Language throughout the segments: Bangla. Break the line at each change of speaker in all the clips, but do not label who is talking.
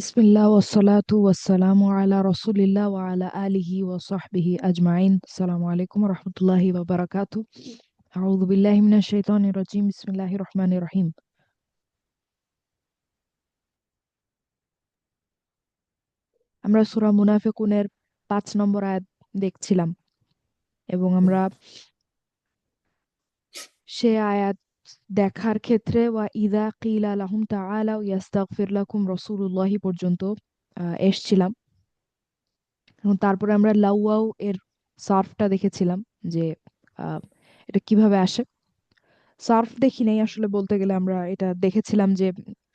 বিসমিল্লাহ ওয়াসসালাতু ওয়াসসালামু আলা রাসূলিল্লাহ ওয়া আলা আলিহি ওয়া সাহবিহি আজমাইন। আসসালামু আলাইকুম ওয়া রাহমাতুল্লাহি ওয়া বারাকাতুহু। আউযু বিল্লাহি মিনাশ শাইতানির রাজিম। বিসমিল্লাহির রহমানির রহিম। আমরা সূরা মুনাফিকুনের ৫ নম্বর আয়াত দেখছিলাম এবং আমরা সে আয়াত দেখার ক্ষেত্রে ওয়া ইযা কিলা লাহুম তাআলাউ ইয়াস্তাগফির লাকুম রাসূলুল্লাহি পর্যন্ত এসছিলাম। এবং তারপরে আমরা লাউয়াউ এর সার্ফটা দেখেছিলাম যে আহ, এটা কিভাবে আসে। সার্ফ দেখি নাই আসলে, বলতে গেলে আমরা এটা দেখেছিলাম যে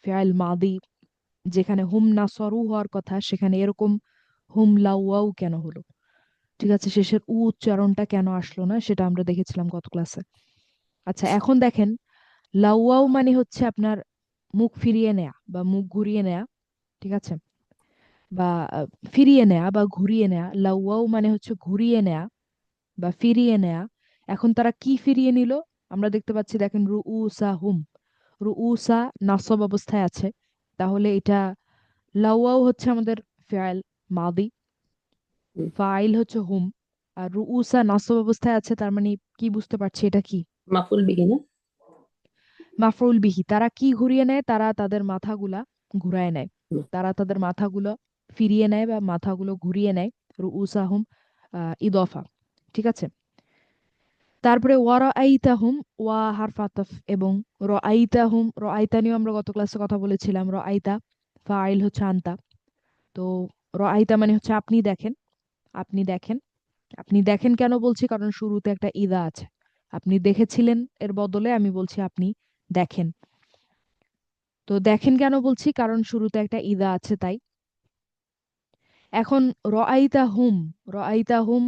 ফেআইল মাদি যেখানে হুম নাসরু হওয়ার কথা সেখানে এরকম হুম লাউয়াউ কেন হলো, ঠিক আছে, শেষের উচ্চারণটা কেন আসলো না সেটা আমরা দেখেছিলাম গত ক্লাসে। আচ্ছা, এখন দেখেন লাউয়াউ মানে হচ্ছে আপনার মুখ ফিরিয়ে নেয়া বা মুখ ঘুরিয়ে নেয়া, ঠিক আছে, বা ফিরিয়ে নেয়া বা ঘুরিয়ে নেয়া। লাউয়াউ মানে হচ্ছে ঘুরিয়ে নেয়া বা ফিরিয়ে নেয়া। এখন তারা কি ফিরিয়ে নিল? আমরা দেখতে পাচ্ছি, দেখেন রুউসা হুম, রুউসা নাসব অবস্থায় আছে, তাহলে এটা লাউয়াও হচ্ছে আমাদের ফেআল মাদি,
হুম,
ফাইল হচ্ছে হুম, আর রুউসা নাসব অবস্থায় আছে, তার মানে কি বুঝতে পারছি এটা কি?
মাফুল বিহি না।
মাফরুল বিহি। তারা কি ঘুরিয়ে নেয়? তারা তাদের মাথাগুলা ঘুরায় নেয়,
হুম,
তারা তাদের মাথাগুলো ফিরিয়ে নেয় বা মাথাগুলো ঘুরিয়ে নেয়। রুউসা হুম ইদফা, ঠিক আছে। তারপরে ওয়ারাআইতাহুম, ওয়া হারফ আতফ, এবং রাআইতাহুম, রাআইতা নিয়েও আমরা গত ক্লাসে কথা বলেছিলাম। রাআইতা ফাইল হচ্ছে আনতা। তো রাআইতা মানে হচ্ছে আপনি দেখেন, আপনি দেখেন। আপনি দেখেন কেন বলছি? কারণ শুরুতে একটা ইদা আছে। আপনি দেখেছিলেন এর বদলে আমি বলছি আপনি দেখেন। তো দেখেন কেন বলছি? কারণ শুরুতে একটা ইদা আছে তাই। এখন রাআইতা হুম, রাআইতা হুম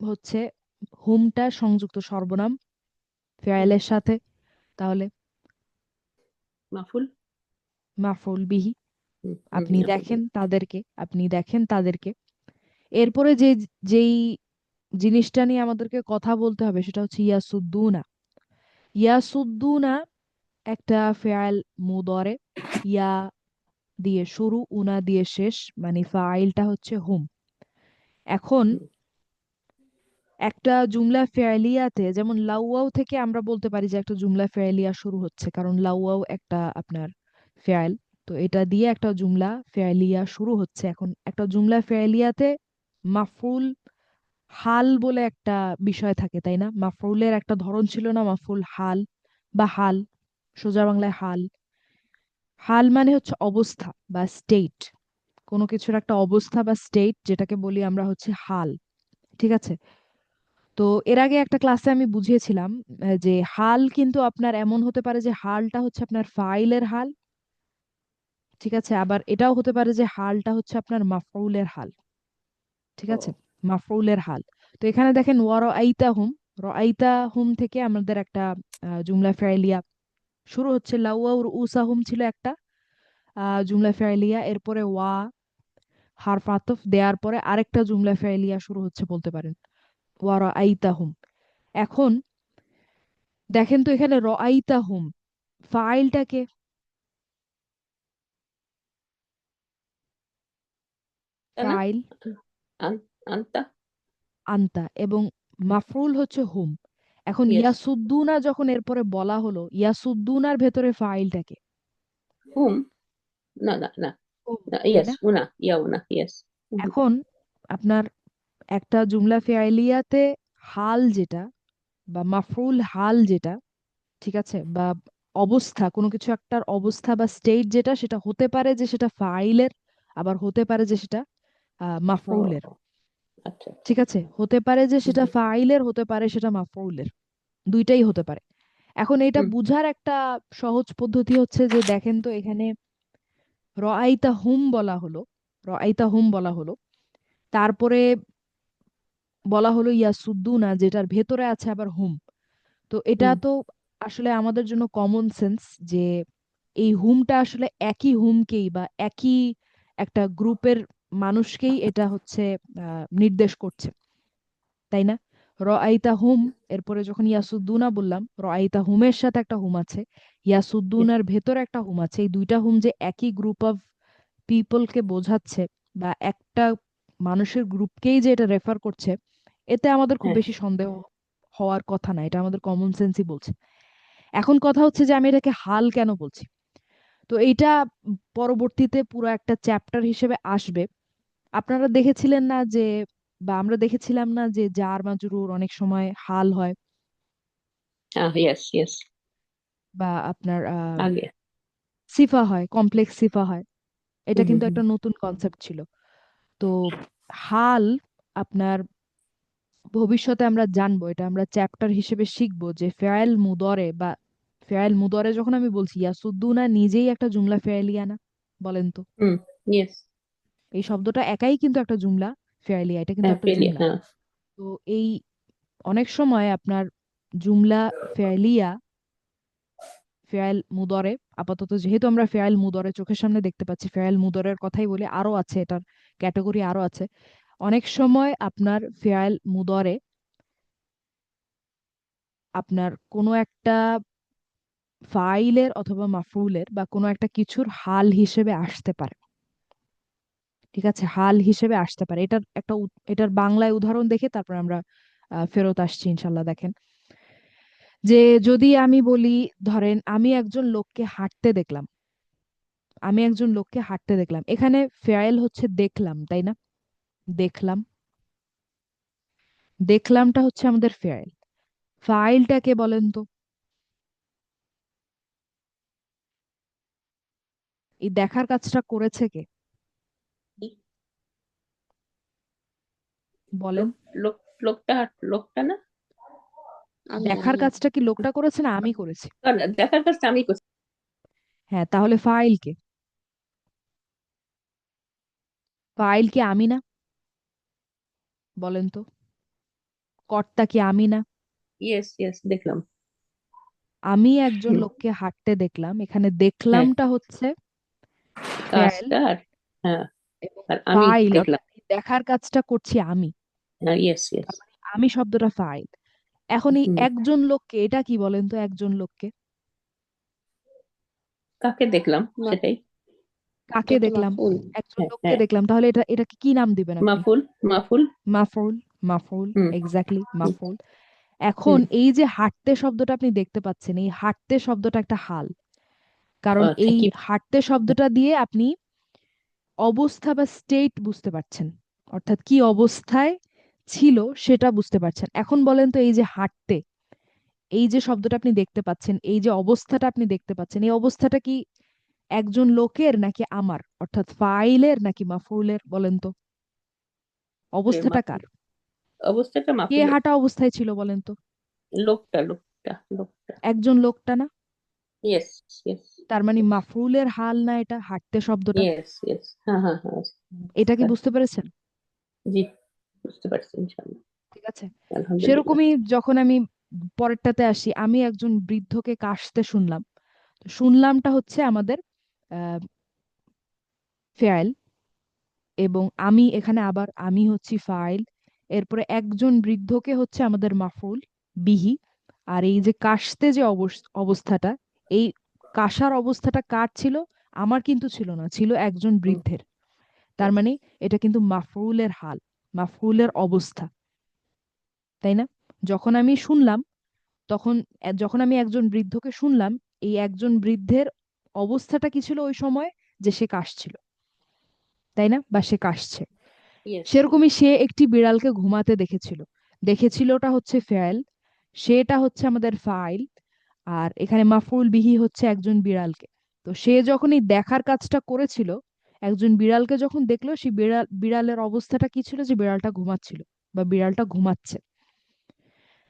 হচ্ছে হুমটা সংযুক্ত সর্বনাম
হুম,
ফেয়ালের সাথে, তাহলে
মাফুল।
মাফউল বিহি।
হুম, হুম,
আপনি
মাফুল
দেখেন
বিহি।
তাদেরকে, আপনি দেখেন তাদেরকে। এরপরে যেই জিনিসটা নিয়ে আমাদেরকে কথা বলতে হবে সেটা হচ্ছে ইয়াসুদ্দুনা। ইয়াসুদ্দুনা একটা ফেআল মুদরে, ইয়া দিয়ে শুরু, উনা দিয়ে শেষ, মানে ফাইলটা হচ্ছে হুম। এখন
হুম,
একটা জুমলা ফেআলিয়াতে যেমন লাউয়াও থেকে আমরা বলতে পারি যে একটা জুমলা ফেআলিয়া শুরু হচ্ছে, কারণ লাউয়াও একটা আপনার ফেআল। তো এটা দিয়ে একটা জুমলা ফেআলিয়া শুরু হচ্ছে। এখন একটা জুমলা ফেআলিয়াতে মাফউল হাল বলে একটা বিষয় থাকে, তাই না? মাফউলের একটা ধরন ছিল না, মাফউল হাল বা হাল, সোজা বাংলায় হাল। হাল মানে হচ্ছে অবস্থা বা স্টেট, কোনো কিছুর একটা অবস্থা বা স্টেট, যেটাকে বলি আমরা হচ্ছে হাল, ঠিক আছে। তো এর আগে একটা ক্লাসে আমি বুঝিয়েছিলাম যে হাল কিন্তু আপনার এমন হতে পারে যে হালটা হচ্ছে আপনার ফাইলের হাল, ঠিক আছে, আবার এটাও হতে পারে যে হালটা হচ্ছে আপনার মাফউলের হাল, ঠিক আছে,
ও,
মাফউলের হাল। তো এখানে দেখেন ওয়ারাআইতা হুম, রাআইতা হুম থেকে আমাদের একটা জুমলা ফেআলিয়া শুরু হচ্ছে। লাউয়া রুউসাহুম ছিল একটা জুমলা ফেআলিয়া, এরপরে ওয়া হারফ আতফ দেওয়ার পরে আরেকটা জুমলা ফেআলিয়া শুরু হচ্ছে বলতে পারেন, ওয়ারাআইতাহুম। এখন দেখেন তো এখানে রাআইতাহুম ফাইলটাকে,
তা না।
ফাইল
আন আনতা।
আনতা, এবং মাফরুল হচ্ছে হুম। এখন
ইয়েস।
ইয়াসুদ্দুনা যখন এরপরে বলা হলো, ইয়াসুদ্দুনার ভেতরে ফাইলটাকে
হুম। না, না, না,
হুম,
না,
তাই
ইয়েস
না?
উনা, ইয়া উনা, ইয়েস। হুম,
এখন আপনার একটা জুমলা ফেআলিয়াতে হাল যেটা বা মাফরুল হাল যেটা, ঠিক আছে, বা অবস্থা, কোনো কিছু একটার অবস্থা বা স্টেট যেটা, সেটা হতে পারে যে সেটা ফাইলের, আবার হতে পারে যে সেটা
ও,
মাফরুলের,
আচ্ছা, আচ্ছা।
ঠিক আছে, হতে পারে যে
হুম,
সেটা ফাইলের, হতে পারে সেটা মাফরুলের, দুইটাই হতে পারে। এখন এটা
হুম,
বুঝার একটা সহজ পদ্ধতি হচ্ছে যে দেখেন তো এখানে রাআইতা হুম বলা হলো, রাআইতা হুম বলা হলো, তারপরে বলা হলো ইয়াসুদ্দুনা যেটার ভেতরে আছে আবার হুম। তো এটা
হুম,
তো আসলে আমাদের জন্য কমন সেন্স যে এই হুমটা আসলে একই হুমকেই বা একই একটা গ্রুপের মানুষকেই এটা হচ্ছে নির্দেশ করছে, তাই না? রাআইতা হুম, এরপরে যখন ইয়াসুদ্দুনা বললাম, রাআইতা হুমের সাথে একটা হুম আছে,
ইয়েস।
ইয়াসুদ্দুনার ভেতরে একটা হুম আছে, এই দুইটা হুম যে একই গ্রুপ অফ পিপলকে বোঝাচ্ছে বা একটা মানুষের গ্রুপকেই যে এটা রেফার করছে, এতে আমাদের খুব
হ্যাঁ
বেশি সন্দেহ হওয়ার কথা না, এটা আমাদের কমন সেন্সই বলছে। এখন কথা হচ্ছে যে আমি এটাকে হাল কেন বলছি। তো এইটা পরবর্তীতে পুরো একটা চ্যাপ্টার হিসেবে আসবে। আপনারা দেখেছিলেন না যে, বা আমরা দেখেছিলাম না যে জার মাজরুর অনেক সময় হাল হয়,
ইয়েস ইয়েস,
বা আপনার
আগে।
সিফা হয়, কমপ্লেক্স সিফা হয়। এটা
হুম হুম
কিন্তু
হুম।
একটা নতুন কনসেপ্ট ছিল। তো হাল আপনার ভবিষ্যতে আমরা জানবো, এটা আমরা চ্যাপ্টার হিসেবে শিখবো যে ফেয়াল মুদরে বা ফেয়াল মুদরে যখন আমি বলছি, ইয়াসুদ্দুনা নিজেই একটা জুমলা ফেয়ালিয়া না, বলেন তো?
হুম। ইয়েস।
এই শব্দটা একাই কিন্তু একটা জুমলা ফেয়ালিয়া, এটা কিন্তু
হ্যাঁ
একটা
পেলিয়া,
জুমলা।
হ্যাঁ।
তো এই অনেক সময় আপনার জুমলা ফেয়ালিয়া, ফেয়াল মুদরে, আপাতত যেহেতু আমরা ফেয়াল মুদরে চোখের সামনে দেখতে পাচ্ছি, ফেয়াল মুদরের কথাই বলি, আরো আছে এটার ক্যাটাগরি, আরো আছে। অনেক সময় আপনার ফেয়াল মুদরে আপনার কোনো একটা ফাইলের অথবা মাফউলের বা কোনো একটা কিছুর হাল হিসেবে আসতে পারে। ঠিক আছে, হাল হিসেবে আসতে পারে। এটার একটা এটার বাংলায় উদাহরণ দেখে তারপর আমরা ফেরত আসছি ইনশাল্লাহ। দেখেন, যে যদি আমি বলি, ধরেন আমি একজন লোককে হাঁটতে দেখলাম, আমি একজন লোককে হাঁটতে দেখলাম, এখানে ফেয়াইল হচ্ছে দেখলাম, তাই না? দেখলাম, দেখলামটা হচ্ছে আমাদের ফেয়াইল। ফাইলটাকে বলেন তো, এই দেখার কাজটা করেছে কে, বলেন?
লোক লোক লোকটা, লোকটা না, আমি
দেখার
আমি
কাজটা কি লোকটা করেছে না আমি করেছি?
দেখার কাজটা আমি করছি।
হ্যাঁ, তাহলে ফাইল কে? ফাইল কি আমি না? বলেন তো, কর্তা কি আমি না?
ইয়েস ইয়েস, দেখলাম।
আমি একজন
হুম,
লোককে হাঁটতে দেখলাম, এখানে
হ্যাঁ,
দেখলামটা হচ্ছে ফেল,
কাজটা আর, হ্যাঁ,
এবং
আর আমি
ফাইল
দেখলাম।
অর্থাৎ এই দেখার কাজটা করছি আমি।
Yes yes.
তার মানে আমি শব্দটা ফাইল। এখন এই
হুম।
একজন লোককে, এটা কি বলেন তো, একজন লোককে
কাকে দেখলাম সেটাই।
কাকে
এটা তো
দেখলাম?
মাফুল।
একজন
হ্যাঁ
লোককে
হ্যাঁ।
দেখলাম, তাহলে এটা এটাকে কি নাম দিবেন আপনি?
মাফুল মাফুল।
মাফউল। মাফউল,
হুম
এক্স্যাক্টলি
হুম
মাফউল। এখন
হুম।
এই যে হাঁটতে শব্দটা আপনি দেখতে পাচ্ছেন, এই হাঁটতে শব্দটা একটা হাল। কারণ
আচ্ছা,
এই
কি?
হাঁটতে শব্দটা দিয়ে আপনি অবস্থা বা স্টেট বুঝতে পারছেন, অর্থাৎ কি অবস্থায় ছিল সেটা বুঝতে পারছেন। এখন বলেন তো, এই যে হাঁটতে, এই যে শব্দটা আপনি দেখতে পাচ্ছেন, এই যে অবস্থাটা আপনি দেখতে পাচ্ছেন, এই অবস্থাটা কি একজন লোকের নাকি আমার, অর্থাৎ ফাইলের নাকি মাফউলের, বলেন তো? অবস্থাটা
মাফুল,
কার?
অবস্থাটা
কে
মাফুলের।
হাঁটা অবস্থায় ছিল বলেন তো?
লোকটা লোকটা লোকটা।
একজন লোকটা না?
Yes yes.
তার মানে মাফউলের হাল না এটা হাঁটতে শব্দটা?
ইয়েস ইয়েস, হ্যাঁ হ্যাঁ হ্যাঁ।
এটা কি
বুঝতে,
বুঝতে পেরেছেন?
জি, বুঝতে পারছি ইনশাআল্লাহ।
ঠিক আছে।
আলহামদুলিল্লাহ।
সেরকমই যখন আমি পরেরটাতে আসি, আমি একজন বৃদ্ধকে কাশতে শুনলাম। তো শুনলামটা হচ্ছে আমাদের ফেয়াইল, এবং আমি এখানে আবার আমি হচ্ছি ফাইল। এরপরে একজন বৃদ্ধকে হচ্ছে আমাদের মাফউল বিহি। আর এই যে কাশতে যে অবস্থাটা, এই কাশার অবস্থাটা কার ছিল? আমার কিন্তু ছিল না, ছিল একজন
হুম,
বৃদ্ধের। তার
yes,
মানে এটা কিন্তু মাফউলের হাল, মাফউলের অবস্থা, তাই না? যখন আমি শুনলাম, তখন যখন আমি একজন বৃদ্ধকে শুনলাম, এই একজন বৃদ্ধের অবস্থাটা কি ছিল ওই সময়? যে সে কাশছিল, তাই না? বা সে কাশছে।
yes, yes,
সেরকমই সে একটি বিড়ালকে ঘুমাতে দেখেছিল, দেখেছিলটা হচ্ছে ফেল, সেটা হচ্ছে আমাদের ফাইল। আর এখানে মাফউল বিহি হচ্ছে একজন বিড়ালকে। তো সে যখন এই দেখার কাজটা করেছিল, একজন বিড়ালকে যখন দেখলো, সেই বিড়ালের অবস্থাটা কি ছিল? যে বিড়ালটা ঘুমাচ্ছিল বা বিড়ালটা ঘুমাচ্ছে।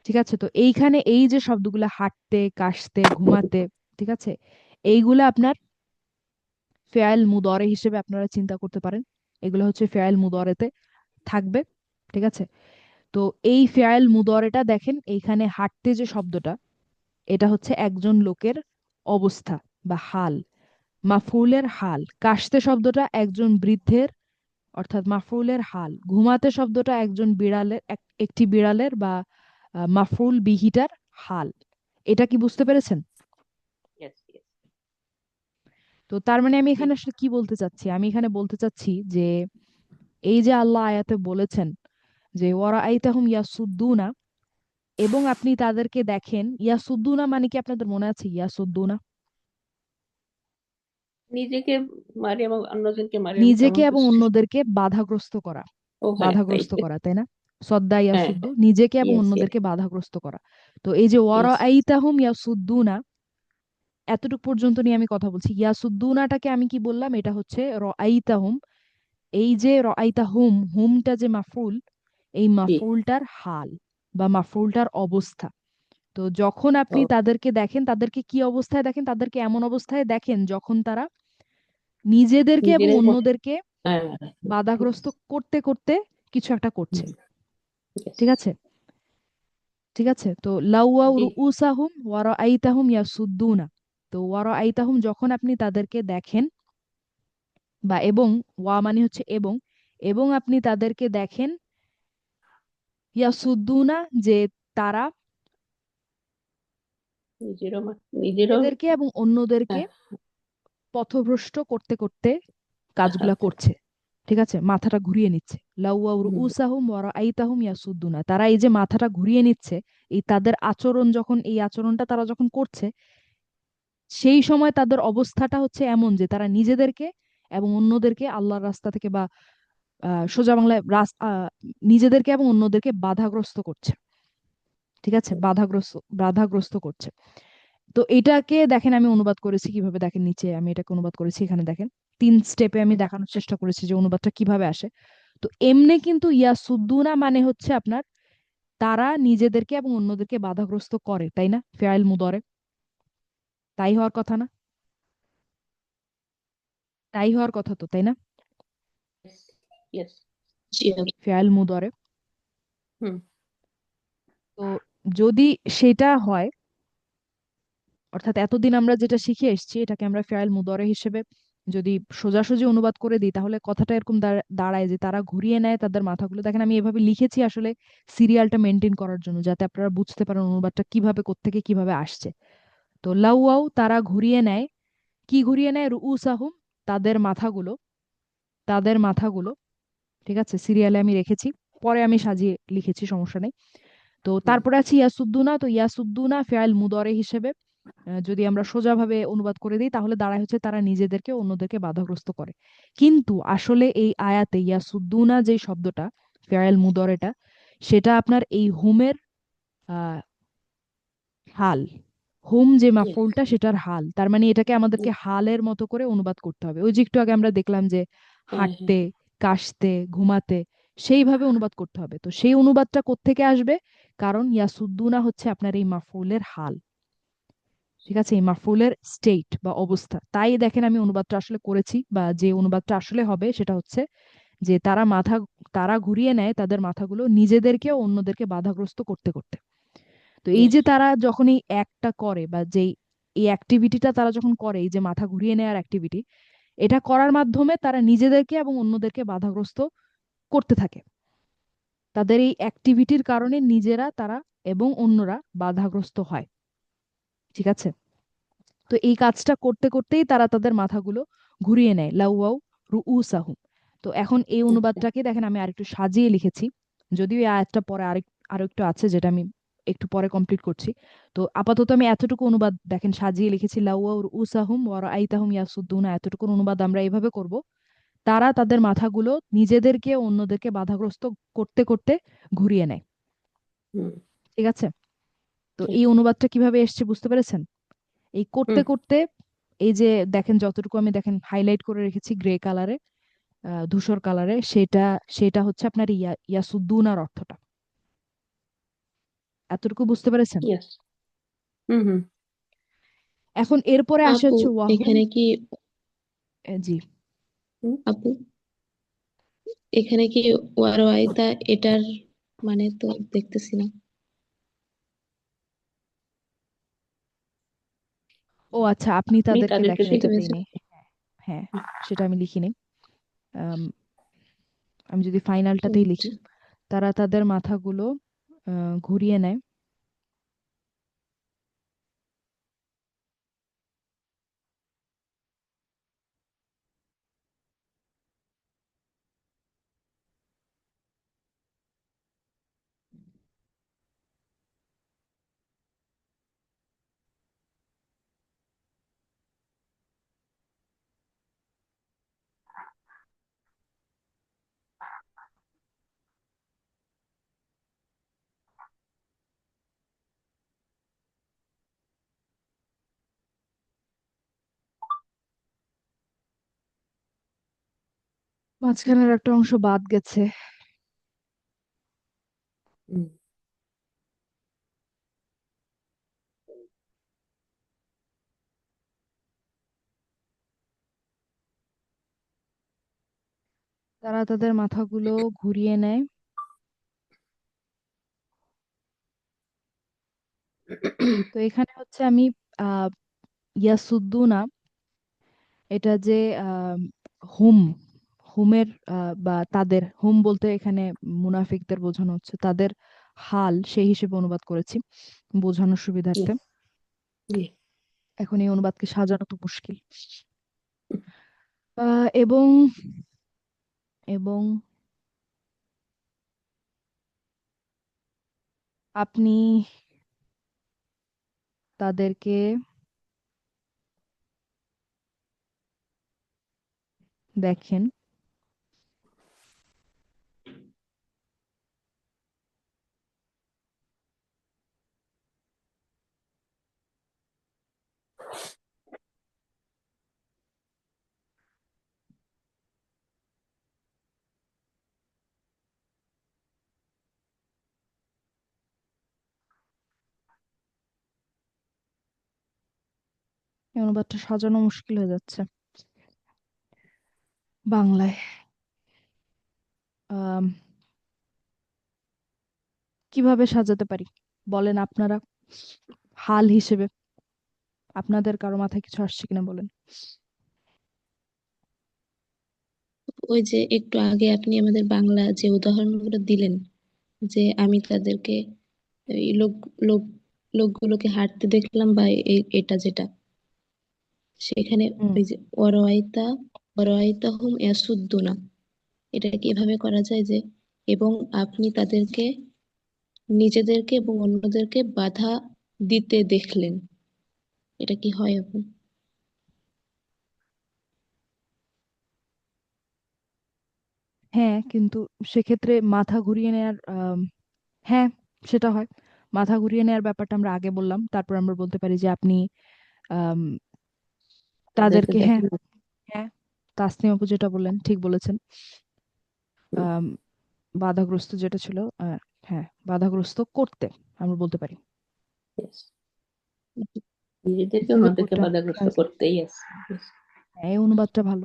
ঠিক আছে, তো এইখানে এই যে শব্দগুলো হাঁটতে, কাশতে, ঘুমাতে, ঠিক আছে, এইগুলা আপনার ফেয়াল মুদরে হিসেবে আপনারা চিন্তা করতে পারেন। এগুলো হচ্ছে ফেয়াল মুদরেতে থাকবে। ঠিক আছে, তো এই ফেয়াল মুদরেটা দেখেন, এইখানে হাঁটতে যে শব্দটা, এটা হচ্ছে একজন লোকের অবস্থা বা হাল, মাফউলের হাল। কাশতে শব্দটা একজন বৃদ্ধের, অর্থাৎ মাফউলের হাল। ঘুমাতে শব্দটা একজন বিড়ালের, একটি বিড়ালের বা মাফউল বিহিটার হাল। এটা কি বুঝতে পেরেছেন?
yes, yes.
তো তো তার মানে আমি
জি।
এখানে আসলে কি বলতে চাচ্ছি, আমি এখানে বলতে চাচ্ছি যে এই যে আল্লাহ আয়াতে বলেছেন যে ওয়ারা আইতাহুম ইয়াসুদ্দুনা, এবং আপনি তাদেরকে দেখেন, ইয়াসুদ্দুনা মানে কি আপনাদের মনে আছে ইয়াসুদ্দুনা?
নিজেকে মারে এবং অন্যজনকে মারে, আমি
নিজেকে
তেমন
এবং
বুঝছি।
অন্যদেরকে বাধাগ্রস্ত করা,
ও হ্যাঁ, তাই।
বাধাগ্রস্ত করা, তাই না? সদ্দা
হ্যাঁ,
ইয়াসুদ্দু, নিজেকে এবং
ইয়েস, ইয়েস,
অন্যদেরকে বাধাগ্রস্ত করা। তো এই যে ওয়ারা
ইয়েস।
আইতাহুম ইয়াসুদ্দুনা, এতটুকু পর্যন্ত নিয়ে আমি কথা বলছি। ইয়াসুদ্দুনাটাকে আমি কি বললাম, এটা হচ্ছে রাআইতাহুম। এই যে রাআইতাহুম, হুমটা যে মাফউল, এই
জি।
মাফউলটার হাল বা মাফউলটার অবস্থা। তো যখন আপনি
ও,
তাদেরকে দেখেন, তাদেরকে কি অবস্থায় দেখেন? তাদেরকে এমন অবস্থায় দেখেন যখন তারা নিজেদেরকে এবং
নিজেদের
অন্যদেরকে
হ্যাঁ।
বাধাগ্রস্ত করতে করতে কিছু একটা করছে।
ইয়েস।
ঠিক আছে, ঠিক আছে। তো লাউয়াউ
জি।
রুউসাহুম ওয়া রাআইতাহুম ইয়াসুদ্দুনা। তো ওয়া রাআইতাহুম যখন আপনি তাদেরকে দেখেন, বা এবং, ওয়া মানে হচ্ছে এবং, এবং আপনি তাদেরকে দেখেন ইয়াসুদ্দুনা, যে তারা
নিজেরও।
নিজেদেরকে এবং অন্যদেরকে
হ্যাঁ,
পথভ্রষ্ট করতে করতে
হ্যাঁ,
কাজগুলা করছে। ঠিক আছে, মাথাটা ঘুরিয়ে নিচ্ছে। লাউয়াউ
হুম,
রুউসাহুম ওয়া রাআইতাহুম ইয়াসুদ্দুনা, তারা এই যে মাথাটা ঘুরিয়ে নিচ্ছে, এই তাদের আচরণ যখন, এই আচরণটা তারা যখন করছে, সেই সময় তাদের অবস্থাটা হচ্ছে এমন যে তারা নিজেদেরকে এবং অন্যদেরকে আল্লাহর রাস্তা থেকে, বা সোজা বাংলায় নিজেদেরকে এবং অন্যদেরকে বাধাগ্রস্ত করছে। ঠিক আছে, বাধাগ্রস্ত, বাধাগ্রস্ত করছে। তো এটাকে দেখেন আমি অনুবাদ করেছি কিভাবে, দেখেন নিচে আমি এটাকে অনুবাদ করেছি, এখানে দেখেন 3 স্টেপে আমি দেখানোর চেষ্টা করেছি যে অনুবাদটা কিভাবে আসে। তো এমনি কিন্তু ইয়াসুদ্দুনা মানে হচ্ছে আপনার, তারা নিজেদেরকে এবং অন্যদেরকে বাধাগ্রস্ত করে, তাই না? ফেআইল মুদরে, তাই হওয়ার কথা না? তাই হওয়ার কথা তো, তাই না?
ইয়েস। জি।
ফেআইল মুদরে।
হুম।
তো যদি সেটা হয়, অর্থাৎ এতদিন আমরা যেটা শিখে এসেছি এটাকে আমরা ফেআইল মুদরে হিসেবে যদি সোজাসুজি অনুবাদ করে দিই, তাহলে কথাটা এরকম দাঁড়ায় যে তারা ঘুরিয়ে নেয় তাদের মাথাগুলো। দেখেন আমি এভাবে লিখেছি আসলে সিরিয়ালটা মেনটেন করার জন্য, যাতে আপনারা বুঝতে পারেন অনুবাদটা কিভাবে, কোত্থেকে কিভাবে আসছে। তো লাউয়াউ, তারা ঘুরিয়ে নেয়, কি ঘুরিয়ে নেয়? রুউসাহুম, তাদের মাথাগুলো, তাদের মাথাগুলো। ঠিক আছে, সিরিয়ালে আমি রেখেছি, পরে আমি সাজিয়ে লিখেছি, সমস্যা নেই। তো
হুম।
তারপরে আছে ইয়াসুদ্দুনা। তো ইয়াসুদ্দুনা ফেআইল মুদরে হিসেবে যদি আমরা সোজাভাবে অনুবাদ করে দিই, তাহলে দাঁড়ায় হচ্ছে তারা নিজেদেরকে অন্যদেরকে বাধাগ্রস্ত করে। কিন্তু আসলে এই আয়াতে ইয়াসুদ্দুনা যে শব্দটা, ফেআইল মুদরেটা, সেটা আপনার এই হুমের আহ হাল, হুম যে
ইয়েস।
মাফউলটা সেটার হাল। তার মানে এটাকে আমাদেরকে হালের মতো করে অনুবাদ করতে হবে। ওই যে একটু আগে আমরা দেখলাম যে
হ্যাঁ, হ্যাঁ।
হাঁটতে, কাশতে, ঘুমাতে, সেইভাবে অনুবাদ করতে হবে। তো সেই অনুবাদটা কোত্থেকে আসবে? কারণ ইয়াসুদ্দুনা হচ্ছে আপনার এই মাফউলের হাল। ঠিক আছে, এই মাফউলের স্টেট বা অবস্থা। তাই দেখেন আমি অনুবাদটা আসলে করেছি, বা যে অনুবাদটা আসলে হবে সেটা হচ্ছে যে তারা ঘুরিয়ে নেয় তাদের মাথাগুলো নিজেদেরকে ও অন্যদেরকে বাধাগ্রস্ত করতে করতে। তো এই
ইয়েস।
যে তারা যখন এই অ্যাক্টটা করে, বা যেই এই অ্যাক্টিভিটিটা তারা যখন করে, এই যে মাথা ঘুরিয়ে নেওয়ার অ্যাক্টিভিটি, এটা করার মাধ্যমে তারা নিজেদেরকে এবং অন্যদেরকে বাধাগ্রস্ত করতে থাকে। তাদের এই অ্যাক্টিভিটির কারণে নিজেরা, তারা এবং অন্যরা বাধাগ্রস্ত হয়। ঠিক আছে, তো এই কাজটা করতে করতেই তারা তাদের মাথাগুলো ঘুরিয়ে নেয়। লাউয়াউ রুউসাহুম। তো এখন এই
আচ্ছা।
অনুবাদটাকে দেখেন আমি আরেকটু সাজিয়ে লিখেছি, যদিও এই আয়াতটা পরে আরো একটু আছে যেটা আমি একটু পরে কমপ্লিট করছি। তো আপাতত আমি এতটুকু অনুবাদ দেখেন সাজিয়ে লিখেছি, লাউয়াউ রুউসাহুম ওয়া রাআইতাহুম ইয়াসুদ্দুনা। এতটুকু অনুবাদ আমরা এভাবে করব, তারা তাদের মাথাগুলো নিজেদেরকে ও অন্যদেরকে বাধাগ্রস্ত করতে করতে ঘুরিয়ে নেয়।
হুম।
ঠিক আছে, তো
ঠিক।
এই অনুবাদটা কিভাবে এসছে বুঝতে পেরেছেন? এই করতে
হুম।
করতে, এই যে দেখেন যতটুকু আমি দেখেন হাইলাইট করে রেখেছি গ্রে কালারে, ধূসর কালারে, সেটা সেটা হচ্ছে আপনার ইয়াসুদ্দুনার অর্থটা। এতটুকু বুঝতে পেরেছেন?
ইয়েস। হুম, হুম।
এখন এরপরে আসে
আপু,
হচ্ছে ওয়াহুম।
এখানে কি
জি।
আপু এখানে কি ওয়ারওয়াইতা এটার মানে তো দেখতেছি না।
ও আচ্ছা, আপনি
আপনি
তাদেরকে
তাদেরকে
দেখেন,
বুঝতে
এটা
পেরেছেন?
দেইনি। হ্যাঁ, সেটা আমি লিখিনি। আম, আমি যদি ফাইনালটাতেই লিখি,
আচ্ছা।
তারা তাদের মাথাগুলো ঘুরিয়ে নেয়। মাঝখানের একটা অংশ বাদ গেছে।
হুম।
তারা তাদের মাথাগুলো ঘুরিয়ে নেয়। তো এখানে হচ্ছে আমি আহ ইয়াসুদ্দুনা, এটা যে আহ হুম, হুমের বা তাদের, হুম বলতে এখানে মুনাফিকদের বোঝানো হচ্ছে, তাদের হাল সেই হিসেবে অনুবাদ করেছি বোঝানোর
জি
সুবিধার্থে।
জি।
এখন এই অনুবাদকে সাজানো তো মুশকিল। এবং এবং আপনি তাদেরকে দেখেন এই অনুবাদটা সাজানো মুশকিল হয়ে যাচ্ছে বাংলায়। আম, কিভাবে সাজাতে পারি বলেন আপনারা, হাল হিসেবে আপনাদের কারো মাথায় কিছু আসছে কিনা বলেন।
ওই যে একটু আগে আপনি আমাদের বাংলা যে উদাহরণগুলো দিলেন, যে আমি তাদেরকে এই লোক লোকগুলোকে হাঁটতে দেখলাম, বা এটা যেটা সেখানে
হুম।
ওই যে অরওয়াইতা হুম ইয়াসুদ্দুনা, এটা কি এভাবে করা যায় যে এবং আপনি তাদেরকে নিজেদেরকে এবং অন্যদেরকে বাধা দিতে দেখলেন, এটা কি হয় আপু?
হ্যাঁ, কিন্তু সেক্ষেত্রে মাথা ঘুরিয়ে নেয়ার হ্যাঁ, সেটা হয়। মাথা ঘুরিয়ে নেয়ার ব্যাপারটা আমরা আগে বললাম, তারপর আমরা বলতে পারি যে আপনি আম,
তাদেরকে
তাদেরকে, হ্যাঁ,
দেখেন।
হ্যাঁ, তাসনিম আপু যেটা বললেন ঠিক বলেছেন।
হুম,
আম, বাধাগ্রস্ত যেটা ছিল, হ্যাঁ, বাধাগ্রস্ত করতে আমরা বলতে পারি।
yes. নিজেদেরকে
This is a good
অন্যদেরকে বাধাগ্রস্ত
translation.
করতেই আছে। Yes.
হ্যাঁ, এই অনুবাদটা ভালো।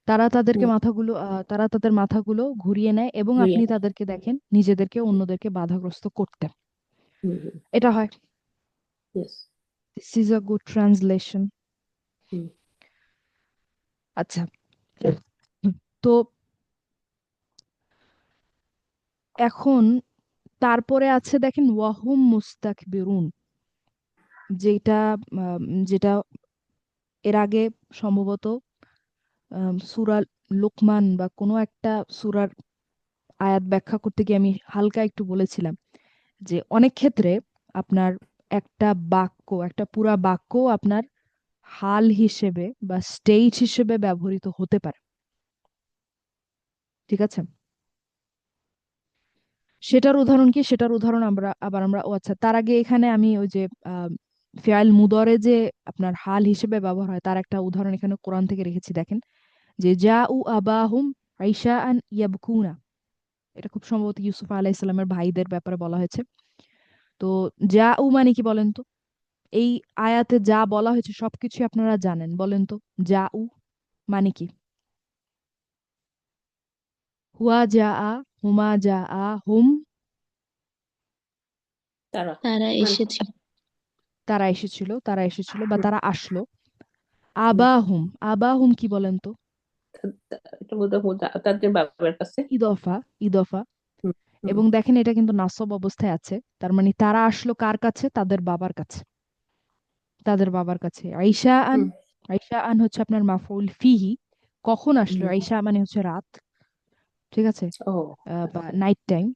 তারা তাদেরকে
হুম,
মাথাগুলো তারা তাদের মাথাগুলো ঘুরিয়ে নেয় এবং
ঘুরিয়ে
আপনি
নেয়।
তাদেরকে দেখেন নিজেদেরকে অন্যদেরকে বাধাগ্রস্ত করতে।
হুম হুম।
এটা হয়।
Yes.
This is a good translation.
হুম।
আচ্ছা, তো এখন তারপরে আছে দেখেন ওয়াহুম মুস্তাকবিরুন, যেটা যেটা এর আগে সম্ভবত সূরা লুকমান বা কোনো একটা সূরার আয়াত ব্যাখ্যা করতে গিয়ে আমি হালকা একটু বলেছিলাম যে অনেক ক্ষেত্রে আপনার একটা বাক্য, একটা পুরা বাক্য আপনার হাল হিসেবে বা স্টেজ হিসেবে ব্যবহৃত হতে পারে। ঠিক আছে, সেটার উদাহরণ কি, সেটার উদাহরণ আমরা ও আচ্ছা, তার আগে এখানে আমি ওই যে ফেয়াল মুদরে যে আপনার হাল হিসেবে ব্যবহার হয় তার একটা উদাহরণ এখানে কোরআন থেকে রেখেছি, দেখেন যে জা উ আবাহুম আইসা আন ইয়াবকুনা, এটা খুব সম্ভবত ইউসুফ আলাইহিস সালামের ভাইদের ব্যাপারে বলা হয়েছে। তো জা উ মানে কি বলেন তো, এই আয়াতে যা বলা হয়েছে সবকিছু আপনারা জানেন, বলেন তো যা উ মানে কি। হুয়া যা আ, হুমা যা আ, হুম
তারা
তারা
মানে
এসেছিল।
তারা এসেছিল, তারা এসেছিল বা
হুম,
তারা আসলো।
হুম।
আবাহুম, আবাহুম কি বলেন তো।
এটা তাদের বাবার কাছে।
ইদফা, ইদফা।
হুম হুম
এবং দেখেন এটা কিন্তু নাসব অবস্থায় আছে, তার মানে তারা আসলো কার কাছে, তাদের বাবার কাছে, তাদের বাবার কাছে। আইসা আন,
হুম
আইসা আন হচ্ছে আপনার মাফউল ফিহি, কখন আসলো,
হুম।
আইসা মানে হচ্ছে রাত। ঠিক আছে,
ও
বা
আচ্ছা।
Night time.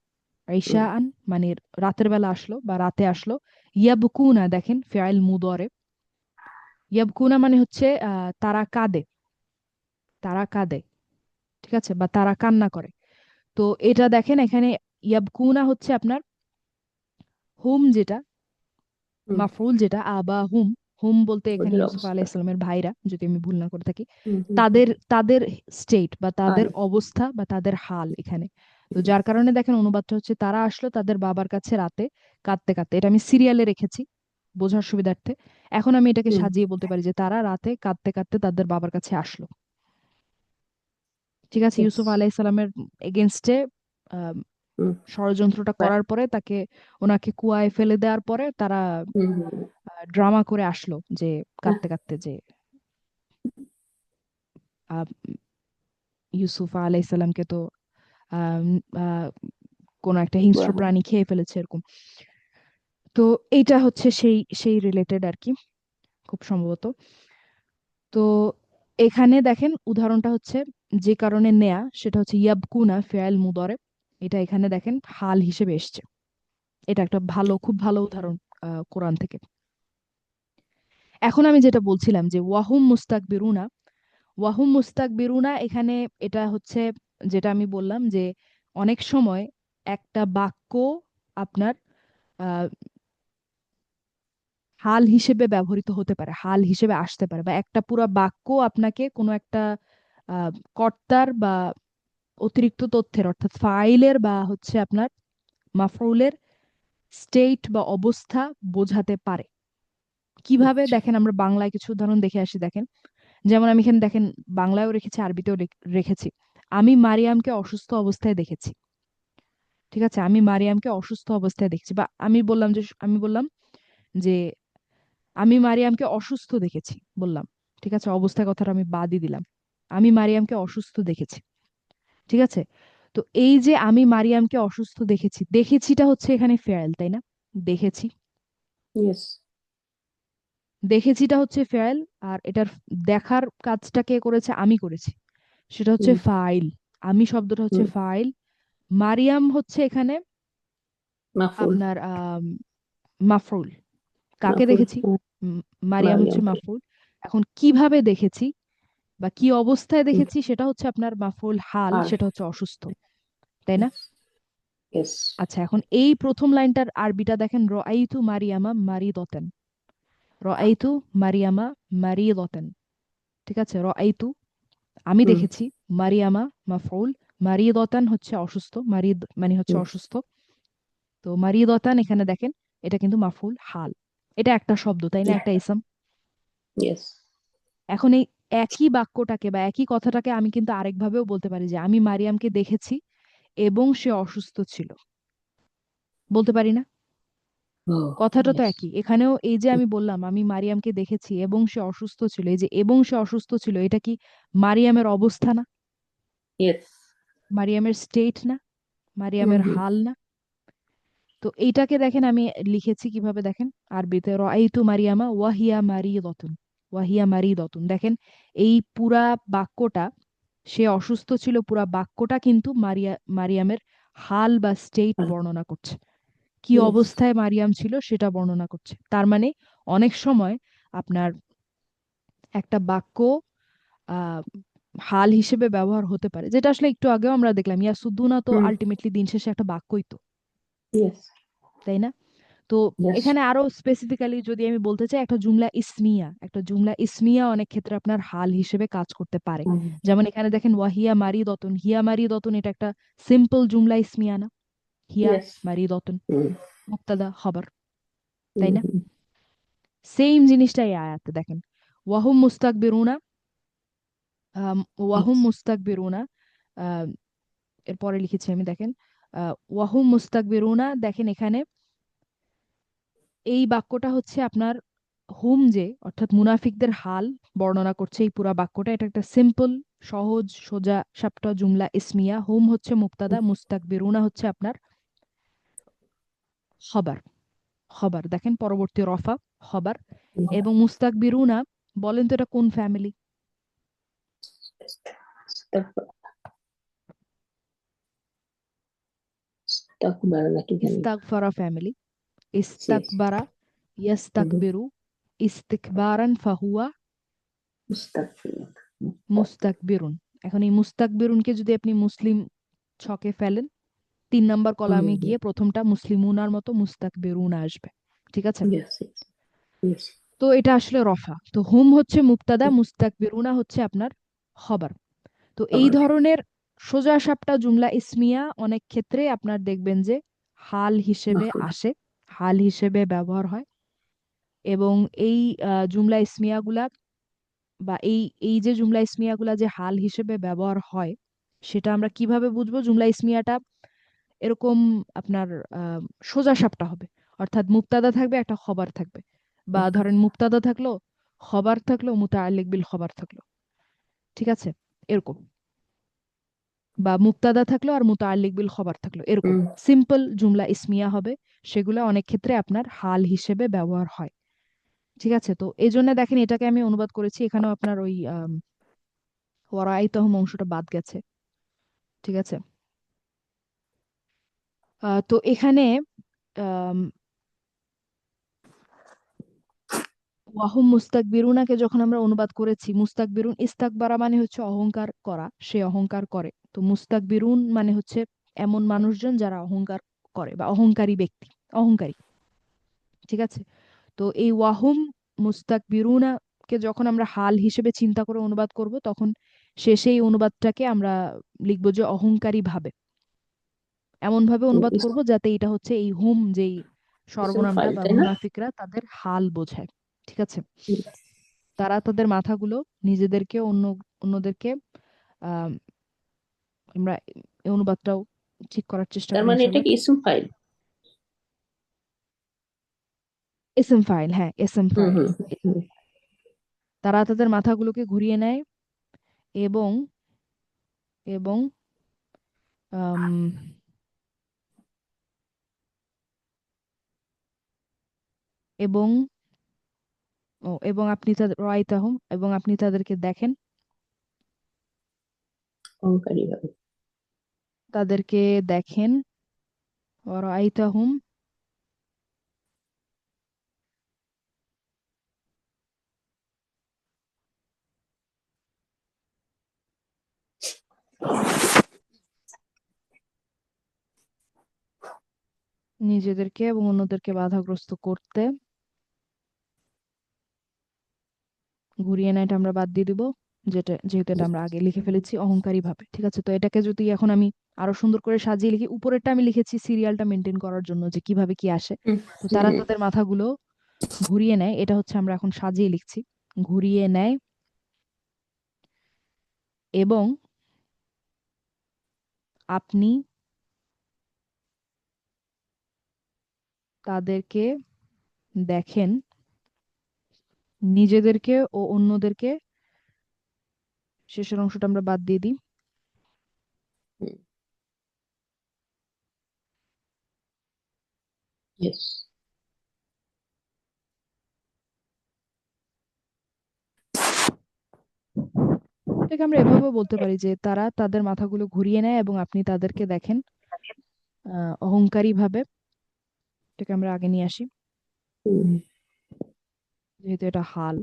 আইসা
হুম
আন মানে রাতের বেলা আসলো বা রাতে আসলো। ইয়াবকুনা দেখেন ফেআইল মুদরে, ইয়াবকুনা মানে হচ্ছে তারা কাঁদে, তারা কাঁদে। ঠিক আছে, বা তারা কান্না করে। তো এটা দেখেন এখানে ইয়াবকুনা হচ্ছে আপনার হুম যেটা,
হুম
মাফউল যেটা আবা হুম, হুম বলতে এখানে
ওদের
ইউসুফ
অবস্থা।
আলাইহিস সালামের ভাইরা, যদি আমি ভুল না করে থাকি,
হুম হুম হুম।
তাদের তাদের স্টেট বা তাদের
হাল।
অবস্থা বা তাদের হাল এখানে। তো যার কারণে দেখেন অনুবাদটা হচ্ছে তারা আসলো তাদের বাবার কাছে রাতে কাঁদতে কাঁদতে। এটা আমি সিরিয়ালে রেখেছি বোঝার সুবিধার্থে। এখন আমি এটাকে
হুম।
সাজিয়ে বলতে পারি যে তারা রাতে কাঁদতে কাঁদতে তাদের বাবার কাছে আসলো। ঠিক আছে,
Yes.
ইউসুফ আলাইহিস সালামের এগেনস্টে
হুম
ষড়যন্ত্রটা
বাট
করার পরে তাকে, ওনাকে কুয়ায় ফেলে দেওয়ার পরে তারা
হুম হুম
ড্রামা করে আসলো যে
হ্যাঁ।
কাঁদতে কাঁদতে যে আহ, ইউসুফ আলাইহিস সালামকে তো আম, আহ, কোনো একটা হিংস্র
পুরা হয়।
প্রাণী খেয়ে ফেলেছে এরকম। তো এইটা হচ্ছে সেই সেই রিলেটেড আর কি, খুব সম্ভবত। তো এখানে দেখেন উদাহরণটা হচ্ছে যে কারণে নেয়া, সেটা হচ্ছে ইয়াবকুনা ফেয়াল মুদরে। এটা এখানে দেখেন হাল হিসেবে এসছে। এটা একটা ভালো, খুব ভালো উদাহরণ কোরআন থেকে। এখন আমি যেটা বলছিলাম যে ওয়াহুম মুস্তাকবিরুনা, ওয়াহুম মুস্তাকবিরুনা এখানে এটা হচ্ছে যেটা আমি বললাম যে অনেক সময় একটা বাক্য আপনার আহ, হাল হিসেবে ব্যবহৃত হতে পারে, হাল হিসেবে আসতে পারে, বা একটা পুরো বাক্য আপনাকে কোনো একটা আহ, কর্তার বা অতিরিক্ত তথ্যের অর্থাৎ ফাইলের বা হচ্ছে আপনার মাফউলের স্টেট বা অবস্থা বোঝাতে পারে। কিভাবে
আচ্ছা।
দেখেন, আমরা বাংলায় কিছু উদাহরণ দেখে আসি দেখেন। যেমন আমি এখানে দেখেন বাংলায়ও রেখেছি, আরবিতেও রেখেছি। আমি মারিয়ামকে অসুস্থ অবস্থায় দেখেছি। ঠিক আছে, আমি মারিয়ামকে অসুস্থ অবস্থায় দেখেছি, বা আমি বললাম যে আমি মারিয়ামকে অসুস্থ দেখেছি বললাম। ঠিক আছে, অবস্থার কথাটা আমি বাদই দিলাম। আমি মারিয়ামকে অসুস্থ দেখেছি। ঠিক আছে, তো এই যে আমি মারিয়ামকে অসুস্থ দেখেছি, দেখেছিটা হচ্ছে এখানে ফেয়াল, তাই না? দেখেছি,
ইয়েস।
দেখেছিটা হচ্ছে ফেয়াল। আর এটার দেখার কাজটা কে করেছে? আমি করেছি, সেটা হচ্ছে
হুম
ফাইল। আমি শব্দটা হচ্ছে
হুম।
ফাইল। মারিয়াম হচ্ছে এখানে
মাফুল।
আপনার মাফরুল। কাকে
মাফুল
দেখেছি?
হুম,
উম, মারিয়াম হচ্ছে
মারিয়ামকে।
মাফরুল। এখন কিভাবে দেখেছি বা কি অবস্থায়
হুম।
দেখেছি সেটা হচ্ছে আপনার মাফরুল হাল,
আর
সেটা হচ্ছে অসুস্থ, তাই না?
ইয়েস।
আচ্ছা, এখন এই প্রথম লাইনটার আরবিটা দেখেন, রাআইতু মারিয়ামা মারিদাতান। রাআইতু মারিয়ামা মারিদাতান। ঠিক আছে, রাআইতু আমি
হুম
দেখেছি, মারিয়ামা মাফউল, মারিদাতান হচ্ছে অসুস্থ, মারিদ মানে হচ্ছে
হুম।
অসুস্থ। তো মারিদাতান এখানে দেখেন এটা কিন্তু মাফউল হাল। এটা একটা শব্দ, তাই না? একটা ইসম।
ইয়েস।
এখন এই একই বাক্যটাকে বা একই কথাটাকে আমি কিন্তু আরেকভাবেও বলতে পারি যে আমি মারিয়ামকে দেখেছি এবং সে অসুস্থ ছিল, বলতে পারি না?
ও
কথাটা তো
ইয়েস।
একই। এখানেও এই যে আমি বললাম আমি মারিয়ামকে দেখেছি এবং সে অসুস্থ ছিল, এই যে এবং সে অসুস্থ ছিল, এটা কি মারিয়ামের অবস্থা না?
ইয়েস।
মারিয়ামের স্টেট না?
হুম
মারিয়ামের
হুম।
হাল না? তো এইটাকে দেখেন আমি লিখেছি কিভাবে দেখেন, আরবিতে রাআইতু মারিয়ামা ওয়াহিয়া মারিদাতুন। ওয়াহিয়া মারিদাতুন, দেখেন এই পুরা বাক্যটা, সে অসুস্থ ছিল, পুরা বাক্যটা কিন্তু মারিয়ামের হাল বা স্টেট বর্ণনা করছে। কি
ইয়েস।
অবস্থায় মারিয়াম ছিল সেটা বর্ণনা করছে। তার মানে অনেক সময় আপনার একটা বাক্য আহ হাল হিসেবে ব্যবহার হতে পারে, যেটা আসলে একটু আগেও আমরা দেখলাম, ইয়াসুদ্দুনা তো
হুম।
আলটিমেটলি দিন শেষে একটা বাক্যই তো,
ইয়েস।
তাই না? তো
ইয়েস।
এখানে আরো স্পেসিফিক্যালি যদি আমি বলতে চাই, একটা জুমলা ইসমিয়া, একটা জুমলা ইসমিয়া অনেক ক্ষেত্রে আপনার হাল হিসেবে কাজ করতে পারে।
হুম।
যেমন এখানে দেখেন ওয়াহিয়া মারি দতন, হিয়া মারি দতন, এটা একটা সিম্পল জুমলা ইসমিয়া না? হিয়া
ইয়েস।
মারি দতন,
হুম
মুক্তাদা খবর,
হুম
তাই না?
হুম।
সেম জিনিসটাই আয়াতে দেখেন, ওয়াহুম মুস্তাকবিরুনা। ওয়াহুম
ইয়েস।
মুস্তাকবিরুনা, আহ, এরপরে লিখেছি আমি দেখেন, ওয়াহুম মুস্তাকবিরুনা, দেখেন এখানে এই বাক্যটা হচ্ছে আপনার হুম, যে অর্থাৎ মুনাফিকদের হাল বর্ণনা করছে এই পুরা বাক্যটা। এটা একটা সিম্পল, সহজ, সোজা সাপটা জুমলা ইসমিয়া। হুম হচ্ছে মুক্তাদা, মুস্তাকবিরুনা হচ্ছে আপনার খবর। খবর দেখেন পরবর্তী রফা খবর। এবং মুস্তাকবিরুনা, বলেন তো এটা কোন ফ্যামিলি?
তাকবার নাকি জানি না।
ইস্তাগফারা ফ্যামিলি।
ইয়েস।
ইস্তাকবারা, ইয়াস্তাকবিরু, ইস্তিকবারান ফাহুয়া
মুস্তাকবির।
মুস্তাকবিরুন। এখন এই মুস্তাকবিরুনকে যদি আপনি মুসলিম ছকে ফেলেন, 3 নম্বর কলামে গিয়ে প্রথমটা মুসলিমুনার মতো মুস্তাকবিরুন আসবে। ঠিক আছে,
ইয়েস। ইয়েস।
তো এটা আসলে রফা। তো হুম হচ্ছে মুবতাদা, মুস্তাকবিরুনা হচ্ছে আপনার খবর। তো এই
আবার
ধরনের সোজা সাপটা জুমলা ইসমিয়া অনেক ক্ষেত্রে আপনার দেখবেন যে হাল হিসেবে
মাফুল।
আসে, হাল হিসেবে ব্যবহার হয়। এবং এই জুমলা ইসমিয়াগুলা বা এই এই যে জুমলা ইসমিয়াগুলা যে হাল হিসেবে ব্যবহার হয়, সেটা আমরা কিভাবে বুঝবো? জুমলা ইসমিয়াটা এরকম আপনার আহ, সোজা সাপটা হবে, অর্থাৎ মুবতাদা থাকবে, একটা খবর থাকবে। বা ধরেন মুবতাদা থাকলো, খবর থাকলো, মুতাআল্লিক বিল খবর থাকলো, ঠিক আছে, এরকম। বা মুবতাদা থাকলো আর মুতাআল্লিক বিল খবর থাকলো, এরকম
হুম।
সিম্পল জুমলা ইসমিয়া হবে। সেগুলো অনেক ক্ষেত্রে আপনার হাল হিসেবে ব্যবহার হয়, ঠিক আছে। তো এই জন্য দেখেন, এটাকে আমি অনুবাদ করেছি, এখানেও আপনার ওই ওয়ারাইতাহুম অংশটা বাদ গেছে, ঠিক আছে। তো এখানে আম, ওয়াহুম মুস্তাকবিরুনাকে যখন আমরা অনুবাদ করেছি, মুস্তাকবিরুন, ইস্তাকবারা মানে হচ্ছে অহংকার করা, সে অহংকার করে। তো মুস্তাকবিরুন মানে হচ্ছে এমন মানুষজন যারা অহংকার করে বা অহংকারী ব্যক্তি, অহংকারী, ঠিক আছে। তো এই ওয়াহুম মুস্তাকবিরুনা কে যখন আমরা হাল হিসেবে চিন্তা করে অনুবাদ করব, তখন শেষে এই অনুবাদটাকে আমরা লিখবো যে অহংকারী ভাবে, এমন ভাবে অনুবাদ করব যাতে এটা হচ্ছে এই হুম, যেই
ইসম
সর্বনামটা
ফাইল
বা
তাই না?
মুনাফিকরা, তাদের হাল বোঝায়, ঠিক আছে। তারা তাদের মাথাগুলো নিজেদেরকে অন্যদেরকে আহ আমরা এই অনুবাদটাও ঠিক করার চেষ্টা
তার
করি
মানে এটা
ইনশাল্লাহ।
কি ইসম ফাইল?
এসএম ফাইল, হ্যাঁ এসএম
হুম
ফাইল।
হুম হুম।
তারা তাদের মাথাগুলোকে ঘুরিয়ে নেয় এবং এবং আম, এবং এবং আপনি তাদের রাইতাহুম, এবং আপনি তাদেরকে দেখেন,
অহংকারী ভাবে।
তাদেরকে দেখেন, রাইতাহুম, নিজেদেরকে এবং অন্যদেরকে বাধাগ্রস্ত করতে। ঘুরিয়ে নেয়টা আমরা বাদ দিয়ে দিব, যেটা যেহেতু এটা আমরা আগে লিখে ফেলেছি অহংকারী ভাবে, ঠিক আছে। তো এটাকে যদি এখন আমি আরো সুন্দর করে সাজিয়ে লিখি, উপরেরটা আমি লিখেছি সিরিয়ালটা মেনটেন করার জন্য যে কিভাবে কি আসে।
হুম
তো
হুম
তারা
হুম।
তাদের মাথাগুলো ঘুরিয়ে নেয়, এটা হচ্ছে আমরা এখন সাজিয়ে লিখছি, ঘুরিয়ে নেয় এবং আপনি তাদেরকে দেখেন, নিজেদেরকে ও অন্যদেরকে, শেষের অংশটা আমরা বাদ দিয়ে দিই,
হুম। ইয়েস।
এটাকে আমরা এভাবেও বলতে পারি যে তারা তাদের মাথাগুলো ঘুরিয়ে নেয় এবং আপনি তাদেরকে দেখেন অহংকারী ভাবে। এটাকে আমরা আগে নিয়ে আসি,
হুম।
যেহেতু এটা হাল,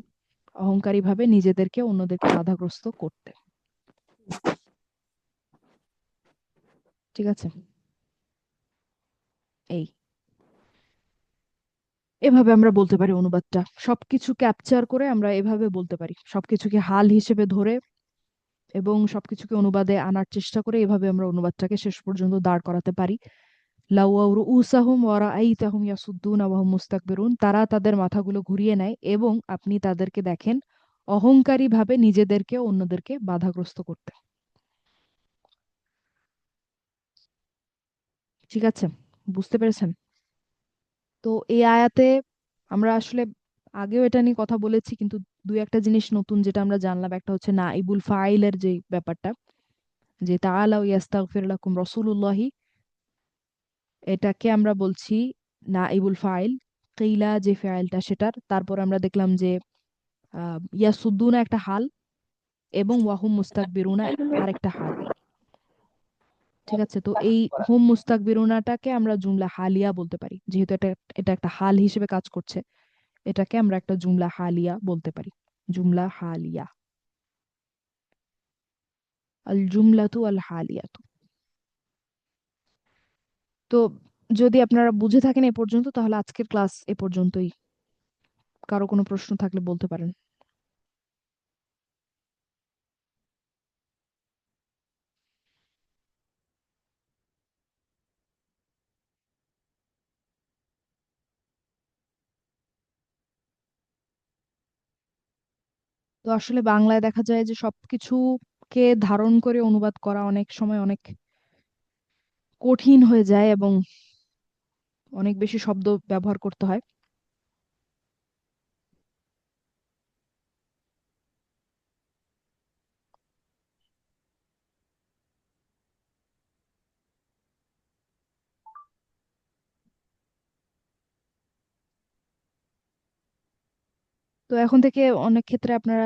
অহংকারী ভাবে নিজেদেরকে অন্যদেরকে বাধাগ্রস্ত করতে, ঠিক আছে। এই এভাবে আমরা বলতে পারি অনুবাদটা, সবকিছু ক্যাপচার করে আমরা এভাবে বলতে পারি, সবকিছুকে হাল হিসেবে ধরে এবং সবকিছুকে অনুবাদে আনার চেষ্টা করে, এভাবে আমরা অনুবাদটাকে শেষ পর্যন্ত দাঁড় করাতে পারি। লাউয়াউ রুউসাহুম ওয়া রাআইতাহুম ইয়াসুদ্দুনা ওয়া হুম মুস্তাকবিরুন, তারা তাদের মাথাগুলো ঘুরিয়ে নেয় এবং আপনি তাদেরকে দেখেন অহংকারী ভাবে নিজেদেরকে অন্যদেরকে বাধাগ্রস্ত করতে, ঠিক আছে। বুঝতে পেরেছেন? তো এই আয়াতে আমরা আসলে আগেও এটা নিয়ে কথা বলেছি, কিন্তু দুই একটা জিনিস নতুন যেটা আমরা জানলাম, একটা হচ্ছে নাইবুল ফাইলের যে ব্যাপারটা, যে তাআলাউ ইয়াস্তাগফির লাকুম রাসূলুল্লাহি, এটাকে আমরা বলছি নাইবুল ফাইল। কিলা যে ফাইলটা সেটার, তারপর আমরা দেখলাম যে ইয়াসুদ্দুনা একটা হাল এবং ওয়াহুম মুস্তাকবিরুনা আরেকটা হাল, ঠিক আছে। তো এই হুম মুস্তাকবিরুনাটাকে আমরা জুমলা হালিয়া বলতে পারি, যেহেতু এটা এটা একটা হাল হিসেবে কাজ করছে, এটাকে আমরা একটা জুমলা হালিয়া বলতে পারি, জুমলা হালিয়া, আল জুমলাতু আল হালিয়াতু। তো যদি আপনারা বুঝে থাকেন এ পর্যন্ত, তাহলে আজকের ক্লাস এ পর্যন্তই। কারো কোনো প্রশ্ন থাকলে বলতে পারেন। তো আসলে বাংলায় দেখা যায় যে সবকিছুকে ধারণ করে অনুবাদ করা অনেক সময় অনেক কঠিন হয়ে যায় এবং অনেক বেশি শব্দ ব্যবহার করতে হয়। তো এখন থেকে অনেক ক্ষেত্রে আপনারা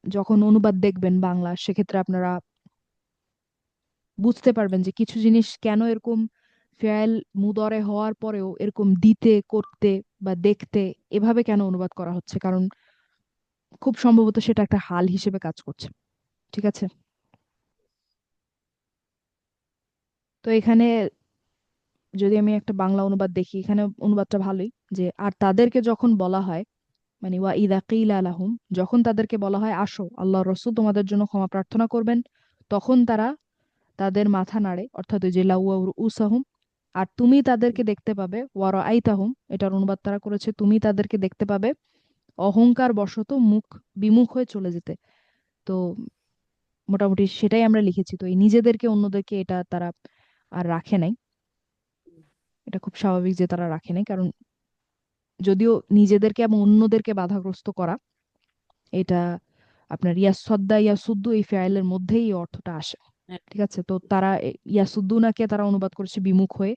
যখন অনুবাদ দেখবেন বাংলা, সেক্ষেত্রে আপনারা বুঝতে পারবেন যে কিছু জিনিস কেন এরকম ফেল মুদরে হওয়ার পরেও এরকম দিতে, করতে বা দেখতে এভাবে কেন অনুবাদ করা হচ্ছে, কারণ খুব সম্ভবত সেটা একটা হাল হিসেবে কাজ করছে। ঠিক আছে? তো এখানে যদি আমি একটা বাংলা অনুবাদ দেখি, এখানে অনুবাদটা ভালোই, যে আর তাদেরকে যখন বলা হয়, মানে ওয়া ইদা কিলা লাহুম, যখন তাদেরকে বলা হয় আসো আল্লাহ রসুল তোমাদের জন্য ক্ষমা প্রার্থনা করবেন, তখন তারা তাদের মাথা নাড়ে, অর্থাৎ ওই যে লাউয়া উসাহুম। আর তুমি তাদেরকে দেখতে পাবে, ওয়ারা আইতাহুম, এটার অনুবাদ তারা করেছে তুমি তাদেরকে দেখতে পাবে অহংকার বশত মুখ বিমুখ হয়ে চলে যেতে। তো মোটামুটি সেটাই আমরা লিখেছি। তো এই নিজেদেরকে অন্যদেরকে এটা তারা আর রাখে নাই। এটা খুব স্বাভাবিক যে তারা রাখে নাই, কারণ যদিও নিজেদেরকে এবং অন্যদেরকে বাধাগ্রস্ত করা, এটা আপনার ইয়াসদ্দা ইয়াসুদ্দু এই ফেয়ালের মধ্যেই এই অর্থটা আসে।
হ্যাঁ।
ঠিক আছে? তো তারা ইয়াসুদ্দুনাকে তারা অনুবাদ করেছে বিমুখ হয়ে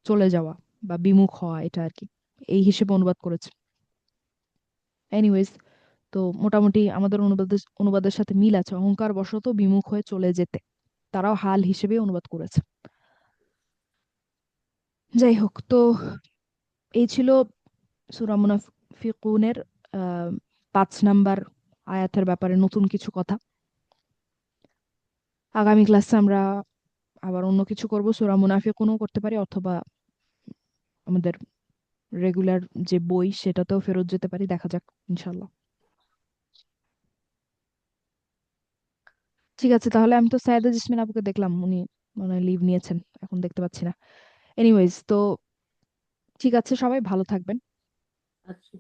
চলে যাওয়া বা বিমুখ হওয়া, এটা আর কি এই হিসেবে অনুবাদ করেছে। এনিওয়েজ, তো মোটামুটি আমাদের অনুবাদের সাথে মিল আছে, অহংকার বশত বিমুখ হয়ে চলে যেতে, তারাও হাল হিসেবে অনুবাদ করেছে। যাই হোক, তো এই ছিল সূরা মুনাফিকুনের 5 নাম্বার আয়াতের ব্যাপারে নতুন কিছু কথা। আগামী ক্লাসে আমরা আবার অন্য কিছু করব, সূরা মুনাফিকুনও করতে পারি, অথবা আমাদের রেগুলার যে বই সেটাতেও ফেরত যেতে পারি, দেখা যাক ইনশাল্লাহ। ঠিক আছে, তাহলে আমি তো সায়েদা জেসমিন আপুকে দেখলাম, উনি মানে লিভ নিয়েছেন, এখন দেখতে পাচ্ছি না। এনিওয়েজ, তো ঠিক আছে, সবাই ভালো থাকবেন।
আচ্ছা।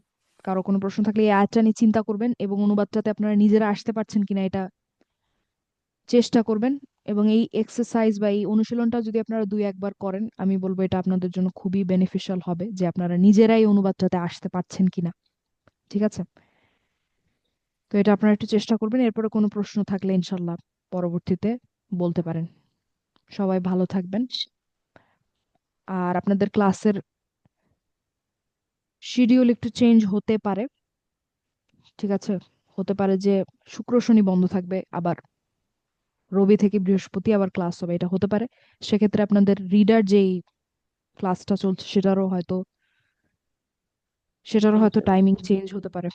কারো কোনো প্রশ্ন থাকলে এই আয়াতটা নিয়ে চিন্তা করবেন, এবং অনুবাদটাতে আপনারা নিজেরা আসতে পারছেন কিনা এটা চেষ্টা করবেন। এবং এই এক্সারসাইজ বা এই অনুশীলনটা যদি আপনারা 2-1 বার করেন, আমি বলবো এটা আপনাদের জন্য খুবই বেনিফিশিয়াল হবে, যে আপনারা নিজেরাই অনুবাদটাতে আসতে পারছেন কিনা। ঠিক আছে? তো এটা আপনারা একটু চেষ্টা করবেন, এরপরে কোনো প্রশ্ন থাকলে ইনশাল্লাহ পরবর্তীতে বলতে পারেন। সবাই ভালো থাকবেন। আর আপনাদের ক্লাসের শিডিউল একটু চেঞ্জ হতে পারে। ঠিক আছে? হতে পারে যে শুক্র শনি বন্ধ থাকবে, আবার রবি থেকে বৃহস্পতি আবার ক্লাস হবে, এটা হতে পারে। সেক্ষেত্রে আপনাদের রিডার যেই ক্লাসটা চলছে সেটারও হয়তো টাইমিং চেঞ্জ হতে পারে।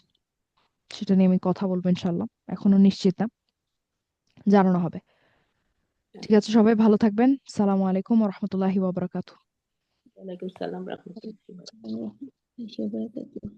সেটা নিয়ে আমি কথা বলবো ইনশাল্লাহ, এখনো নিশ্চিত না, জানানো হবে। ঠিক আছে, সবাই ভালো থাকবেন। সালামু আলাইকুম ওয়া রাহমাতুল্লাহি ওয়া বারাকাতুহু।
ওয়ালাইকুম সালাম রহমতুল্লাহ।
ওয়া রাহমাতুল্লাহি ওয়া বারাকাতুহু।